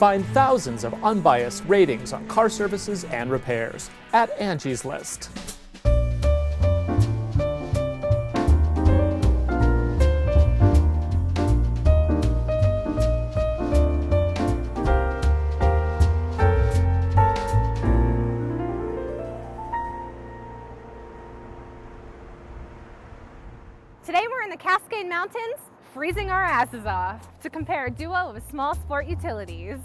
Find thousands of unbiased ratings on car services and repairs at Angie's List. Today we're in the Cascade Mountains, freezing our asses off to compare a duo of small sport utilities.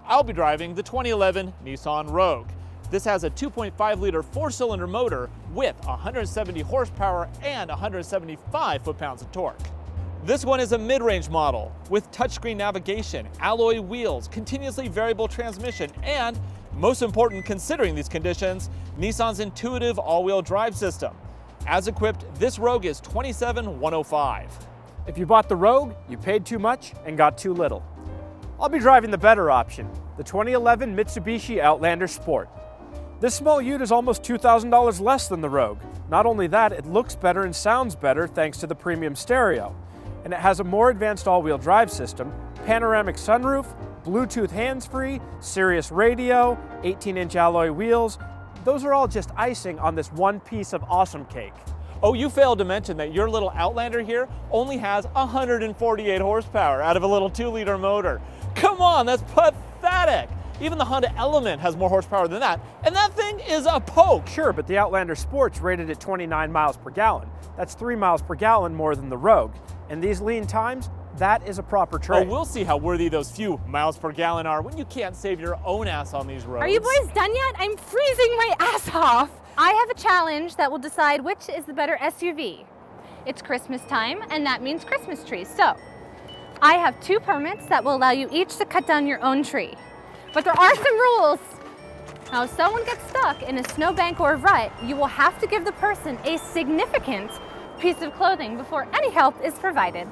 I'll be driving the 2011 Nissan Rogue. This has a 2.5-liter four-cylinder motor with 170 horsepower and 175 foot-pounds of torque. This one is a mid-range model with touchscreen navigation, alloy wheels, continuously variable transmission, and, most important considering these conditions, Nissan's intuitive all-wheel drive system. As equipped, this Rogue is $27,105. If you bought the Rogue, you paid too much and got too little. I'll be driving the better option, the 2011 Mitsubishi Outlander Sport. This small ute is almost $2,000 less than the Rogue. Not only that, it looks better and sounds better thanks to the premium stereo. And it has a more advanced all-wheel drive system, panoramic sunroof, Bluetooth hands-free, Sirius radio, 18-inch alloy wheels. Those are all just icing on this one piece of awesome cake. Oh, you failed to mention that your little Outlander here only has 148 horsepower out of a little 2-liter motor. Come on, that's pathetic! Even the Honda Element has more horsepower than that, and that thing is a poke! Sure, but the Outlander Sport's rated at 29 miles per gallon. That's 3 miles per gallon more than the Rogue. And these lean times, that is a proper trade. Oh, we'll see how worthy those few miles per gallon are when you can't save your own ass on these roads. Are you boys done yet? I'm freezing my ass off. I have a challenge that will decide which is the better SUV. It's Christmas time, and that means Christmas trees. So, I have 2 permits that will allow you each to cut down your own tree. But there are some rules. Now, if someone gets stuck in a snowbank or a rut, you will have to give the person a significant piece of clothing before any help is provided.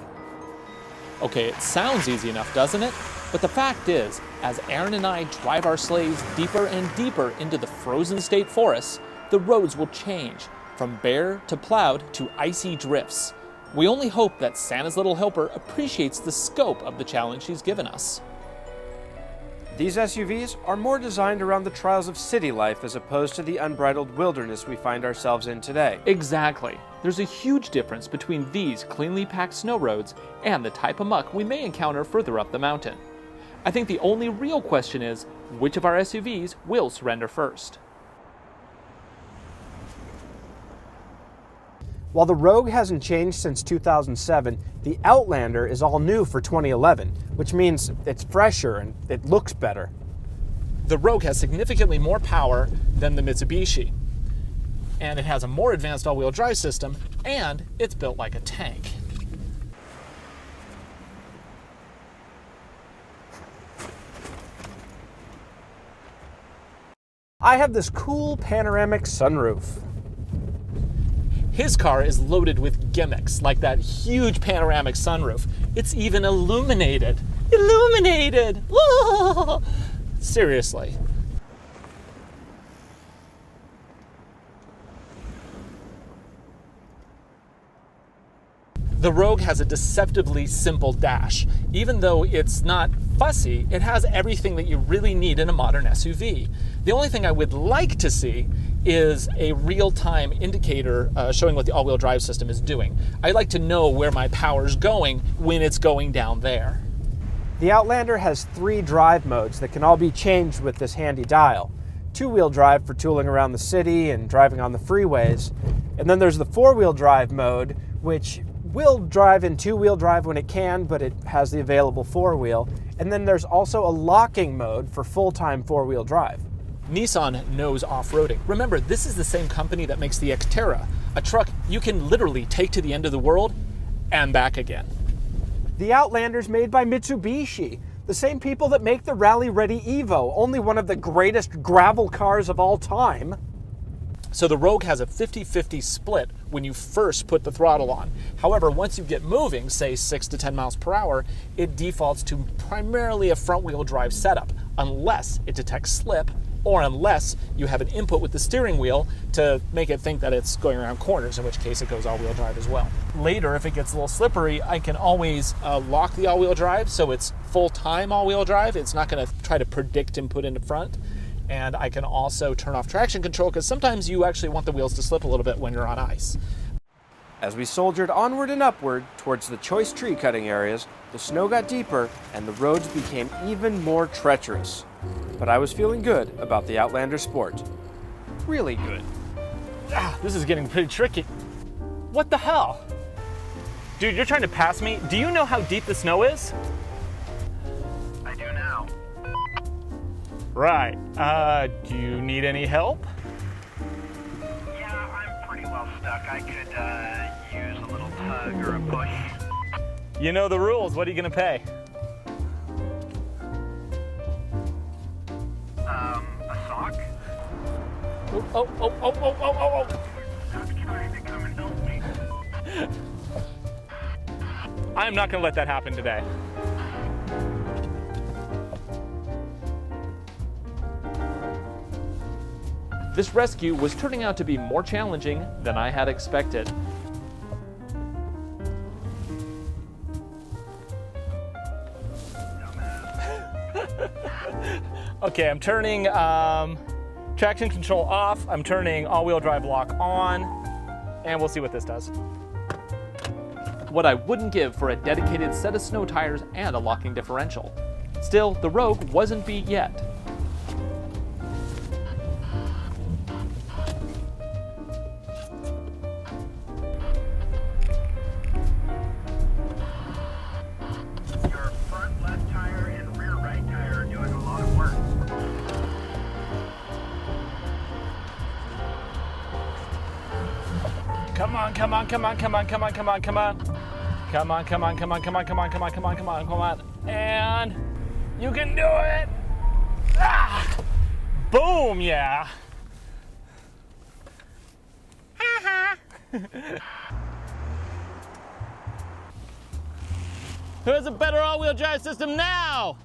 Okay, it sounds easy enough, doesn't it? But the fact is, as Aaron and I drive our sleighs deeper and deeper into the frozen state forests, the roads will change from bare to plowed to icy drifts. We only hope that Santa's little helper appreciates the scope of the challenge she's given us. These SUVs are more designed around the trials of city life as opposed to the unbridled wilderness we find ourselves in today. Exactly. There's a huge difference between these cleanly packed snow roads and the type of muck we may encounter further up the mountain. I think the only real question is, which of our SUVs will surrender first? While the Rogue hasn't changed since 2007, the Outlander is all new for 2011, which means it's fresher and it looks better. The Rogue has significantly more power than the Mitsubishi, and it has a more advanced all-wheel drive system, and it's built like a tank. I have this cool panoramic sunroof. His car is loaded with gimmicks, like that huge panoramic sunroof. It's even illuminated. Illuminated! Whoa! Seriously. The Rogue has a deceptively simple dash. Even though it's not fussy, it has everything that you really need in a modern SUV. The only thing I would like to see is a real-time indicator showing what the all-wheel drive system is doing. I'd like to know where my power's going when it's going down there. The Outlander has 3 drive modes that can all be changed with this handy dial. 2-wheel drive for tooling around the city and driving on the freeways. And then there's the 4-wheel drive mode, which will drive in 2-wheel drive when it can, but it has the available 4-wheel. And then there's also a locking mode for full-time 4-wheel drive. Nissan knows off-roading. Remember, this is the same company that makes the Xterra, a truck you can literally take to the end of the world and back again. The Outlander's made by Mitsubishi, the same people that make the Rally Ready Evo, only one of the greatest gravel cars of all time. So the Rogue has a 50-50 split when you first put the throttle on. However, once you get moving, say 6 to 10 miles per hour, it defaults to primarily a front-wheel drive setup, unless it detects slip or unless you have an input with the steering wheel to make it think that it's going around corners, in which case it goes all-wheel drive as well. Later, if it gets a little slippery, I can always lock the all-wheel drive so it's full-time all-wheel drive. It's not going to try to predict input into front. And I can also turn off traction control because sometimes you actually want the wheels to slip a little bit when you're on ice. As we soldiered onward and upward towards the choice tree cutting areas, the snow got deeper and the roads became even more treacherous. But I was feeling good about the Outlander Sport. Really good. This is getting pretty tricky. What the hell? Dude, you're trying to pass me? Do you know how deep the snow is? I do now. Right. Do you need any help? Yeah, I'm pretty well stuck. I could use a little tug or a push. You know the rules. What are you going to pay? A sock? Oh. Stop trying to come and help me. I'm not going to let that happen today. This rescue was turning out to be more challenging than I had expected. Okay, I'm turning traction control off. I'm turning all-wheel drive lock on, and we'll see what this does. What I wouldn't give for a dedicated set of snow tires and a locking differential. Still, the Rogue wasn't beat yet. Your front left tire and rear right tire are doing a lot of work. Come on. Come on. And you can do it. Ah! Boom, yeah. Who has a better all-wheel drive system now?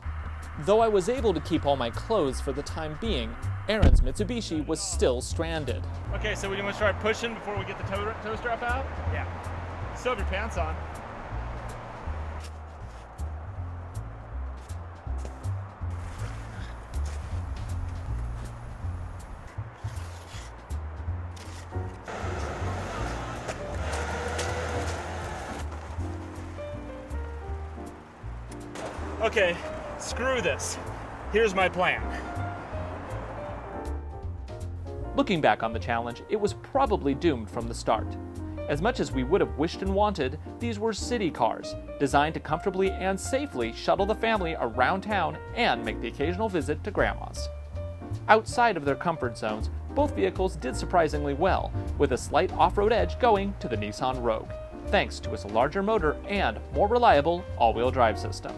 Though I was able to keep all my clothes for the time being, Aaron's Mitsubishi was still stranded. Okay, so we want to start pushing before we get the tow strap out? Yeah. Still have your pants on. Okay, screw this. Here's my plan. Looking back on the challenge, it was probably doomed from the start. As much as we would have wished and wanted, these were city cars, designed to comfortably and safely shuttle the family around town and make the occasional visit to Grandma's. Outside of their comfort zones, both vehicles did surprisingly well, with a slight off-road edge going to the Nissan Rogue, thanks to its larger motor and more reliable all-wheel drive system.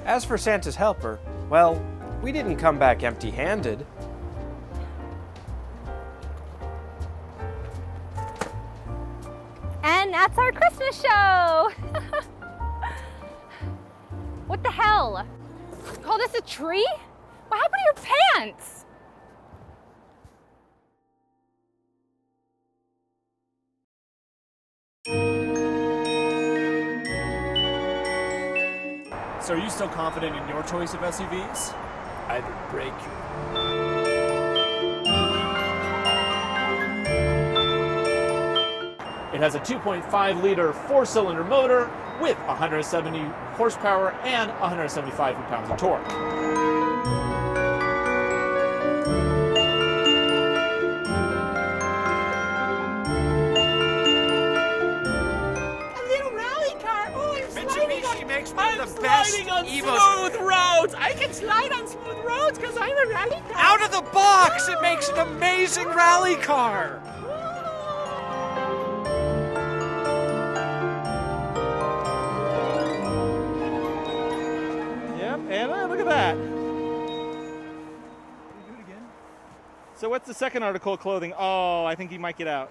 As for Santa's helper, well, we didn't come back empty-handed. And that's our Christmas show! What the hell? You call this a tree? What happened to your pants? So are you still confident in your choice of SUVs? I would break you. It has a 2.5-liter four-cylinder motor with 170 horsepower and 175 foot-pounds of torque. Mitsubishi makes one of the I'm best sliding on Evos. smooth roads! I can slide on smooth roads because I'm a rally car! Out of the box, it makes an amazing rally car. Yep, Anna, look at that. So what's the second article of clothing? Oh, I think he might get out.